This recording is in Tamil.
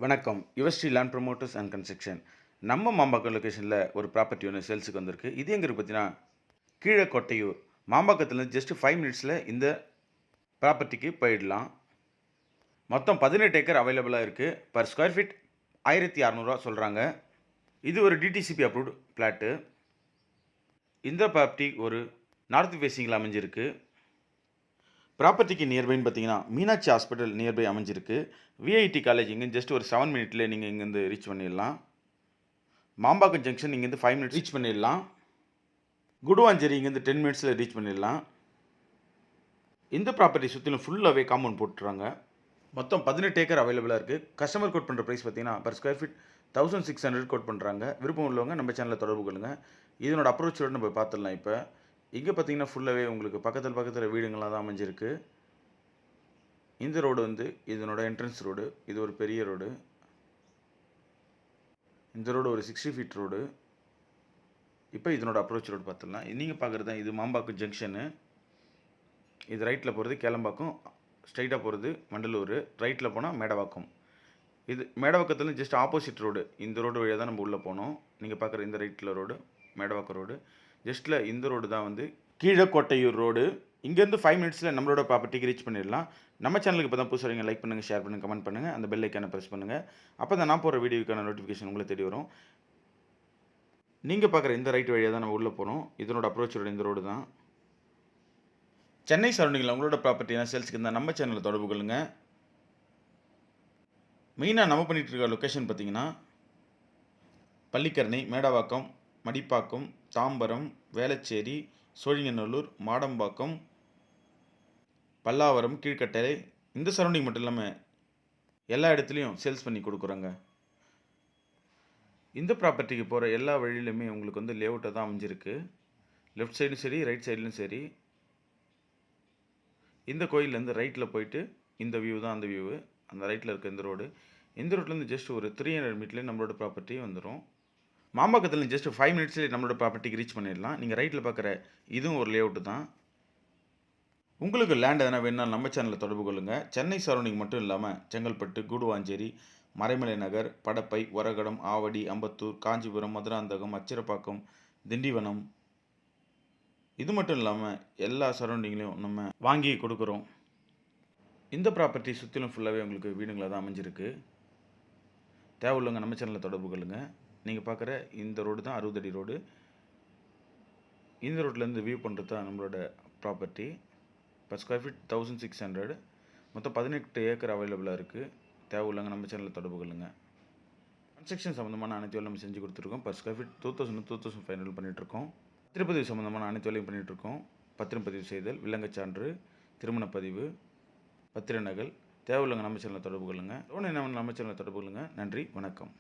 வணக்கம். Yuvasri land promoters and construction. நம்ம மாம்பாக்கம் லொகேஷனில் ஒரு ப்ராப்பர்ட்டி ஒன்று சேல்ஸுக்கு வந்திருக்கு. இது எங்கே இருக்குது பார்த்தீங்கன்னா, கீழக்கொட்டையூர். மாம்பாக்கத்துலேருந்து ஜஸ்ட் 5 மினிட்ஸில் இந்த ப்ராப்பர்ட்டிக்கு போயிடலாம். மொத்தம் 18 ஏக்கர் அவைலபிளாக இருக்குது. பர் ஸ்கொயர் ஃபீட் ரூ. 1600 சொல்கிறாங்க. இது ஒரு டிடிசிபி அப்ரூவ்டு பிளாட்டு. இந்த ப்ராப்பர்ட்டி ஒரு நார்த் ஃபேஸிங்கில் அமைஞ்சிருக்கு. ப்ராப்பர்ட்டிக்கு நியர்பைன்னு பார்த்தீங்கன்னா, மீனாட்சி ஹாஸ்பிட்டல் நியர்பை அமைஞ்சிருக்கு. விஐடி காலேஜ் இங்கே ஜஸ்ட் ஒரு 7 மினிட்ல நீங்கள் இங்கேருந்து ரீச் பண்ணிடலாம். மாம்பாக்கம் ஜங்ஷன் இங்கேருந்து 5 மினிட்ஸ் ரீச் பண்ணிடலாம். குடுவாஞ்சேரி இங்கேருந்து 10 மினிட்ஸில் ரீச் பண்ணிடலாம். இந்த ப்ராப்பர்ட்டி சுற்றிலும் ஃபுல்லாகவே காம்பவுண்ட் போட்டுறாங்க. மொத்தம் 18 ஏக்கர் அவைலபிளாக இருக்குது. கஸ்டமர் கோட் பண்ணுற ப்ரைஸ் பார்த்தீங்கன்னா பர் ஸ்கொயர் ஃபீட் 1600 கோட் பண்ணுறாங்க. விருப்பம் உள்ளவங்க நம்ம சேனலில் தொடர்பு கொள்ளுங்கள். இதனோட அப்ரோச்சோடு நம்ம பார்த்துடலாம். இப்போ இங்கே பார்த்தீங்கன்னா ஃபுல்லாகவே உங்களுக்கு பக்கத்தில் வீடுங்களாக தான் அமைஞ்சிருக்கு. இந்த ரோடு வந்து இதனோட என்ட்ரன்ஸ் ரோடு. இது ஒரு பெரிய ரோடு. இந்த ரோடு ஒரு 60 ஃபீட் ரோடு. இப்போ இதனோட அப்ரோச் ரோடு பார்த்துடலாம். நீங்கள் பார்க்குறது தான் இது மாம்பாக்கம் ஜங்ஷனு. இது ரைட்டில் போகிறது கேளம்பாக்கம், ஸ்ட்ரைட்டாக போகிறது வண்டலூர், ரைட்டில் போனால் மேடவாக்கம். இது மேடவாக்கத்தில் ஜஸ்ட் ஆப்போசிட் ரோடு. இந்த ரோடு வழியாக தான் நம்ம உள்ளே போனோம். நீங்கள் பார்க்குற இந்த ரைட்டில் ரோடு மேடவாக்கம் ரோடு. ஜஸ்ட்டில் இந்த ரோடு தான் வந்து கீழக்கொட்டையூர் ரோடு. இங்கேருந்து 5 மினிட்ஸில் நம்மளோட ப்ராப்பர்ட்டிக்கு ரீச் பண்ணிடலாம். நம்ம சேனலுக்கு இப்போ தான் புதுசாக வரீங்க, லைக் பண்ணுங்கள், ஷேர் பண்ணுங்கள், கமெண்ட் பண்ணுங்கள், அந்த பெல் ஐக்கானை ப்ரெஸ் பண்ணுங்கள். அப்போ தான் நான் போகிற வீடியோக்கான நோட்டிஃபிகேஷன் உங்களை தேடி வரும். நீங்கள் பார்க்குற இந்த ரைட் வழியாக தான் நம்ம உள்ளே போகிறோம். இதனோட அப்ரோச் ரோடு இந்த ரோடு தான். சென்னை சரௌண்டிங்கில் உங்களோட ப்ராப்பர்ட்டினா சேல்ஸுக்கு இருந்தால் நம்ம சேனலில் தொடர்பு கொள்ளுங்கள். மெயினாக நம்ம பண்ணிகிட்டு இருக்க லொக்கேஷன் பார்த்தீங்கன்னா பள்ளிக்கரணை, மேடவாக்கம், மடிப்பாக்கம், தாம்பரம், வேளச்சேரி, சோழிங்கநல்லூர், மாடம்பாக்கம், பல்லாவரம், கீழ்கட்டளை, இந்த சரௌண்டிங் மட்டும் இல்லாமல் எல்லா இடத்துலையும் சேல்ஸ் பண்ணி கொடுக்குறோங்க. இந்த ப்ராப்பர்ட்டிக்கு போகிற எல்லா வழியிலுமே உங்களுக்கு வந்து லேஅவுட்டாக தான் அமைஞ்சிருக்கு. லெஃப்ட் சைடும் சரி, ரைட் சைட்லையும் சரி. இந்த கோயிலேருந்து ரைட்டில் போயிட்டு இந்த வியூ தான் அந்த வியூவு. அந்த ரைட்டில் இருக்க இந்த ரோடு. இந்த ரோட்லேருந்து ஜஸ்ட் ஒரு 300 மீட்டர்லேயே நம்மளோட ப்ராப்பர்ட்டி வந்துடும். மாம்பாக்கத்தில் ஜஸ்ட் 5 மினிட்ஸ்லேயே நம்மளோட ப்ராப்பர்ட்டிக்கு ரீச் பண்ணிடலாம். நீங்கள் ரைட்டில் பார்க்குற இதுவும் ஒரு லேஅவுட்டு தான். உங்களுக்கு லேண்ட் எதனா வேணும்னா நம்ம சேனலில் தொடர்பு கொள்ளுங்கள். சென்னை சரௌண்டிங் மட்டும் இல்லாமல் செங்கல்பட்டு, கூடுவாஞ்சேரி, மறைமலை நகர், படப்பை, ஒரகடம், ஆவடி, அம்பத்தூர், காஞ்சிபுரம், மதுராந்தகம், அச்சிரப்பாக்கம், திண்டிவனம், இது மட்டும் இல்லாமல் எல்லா சரௌண்டிங்லேயும் நம்ம வாங்கி கொடுக்குறோம். இந்த ப்ராப்பர்ட்டி சுற்றிலும் ஃபுல்லாகவே உங்களுக்கு வீடுங்களாக தான் அமைஞ்சிருக்கு. தேவையுள்ளவங்க நம்ம சேனலில் தொடர்பு கொள்ளுங்கள். நீங்கள் பார்க்குற இந்த ரோடு தான் 60 அடி ரோடு. இந்த ரோட்லேருந்து வியூ பண்ணுறது தான் நம்மளோட ப்ராப்பர்ட்டி. Per square feet 1600. மொத்தம் 18 ஏக்கர் அவைலபிளாக இருக்குது. தேவையுள்ளவங்க நம்ம சேனலில் தொடர்பு கொள்ளுங்கள். கன்ஸ்ட்ரக்ஷன் சம்மந்தமான அனைத்து வேலையும் நம்ம செஞ்சு கொடுத்துருக்கோம். பர் ஸ்கொயர் ஃபீட் 2500 பண்ணிகிட்ருக்கோம். பத்திரப்பதிவு சம்மந்தமான அனைத்து வேலையும் பண்ணிகிட்ருக்கோம். பத்திரப்பதிவு செய்தல், வில்லங்கச்சான்று, திருமணப்பதிவு, பத்திர நகல். தேவையுள்ளவங்க நம்ம சேனலில் தொடர்பு கொள்ளுங்கள். லோன் என்ன நம்ம சேனலில் தொடர்பு கொள்ளுங்கள். நன்றி, வணக்கம்.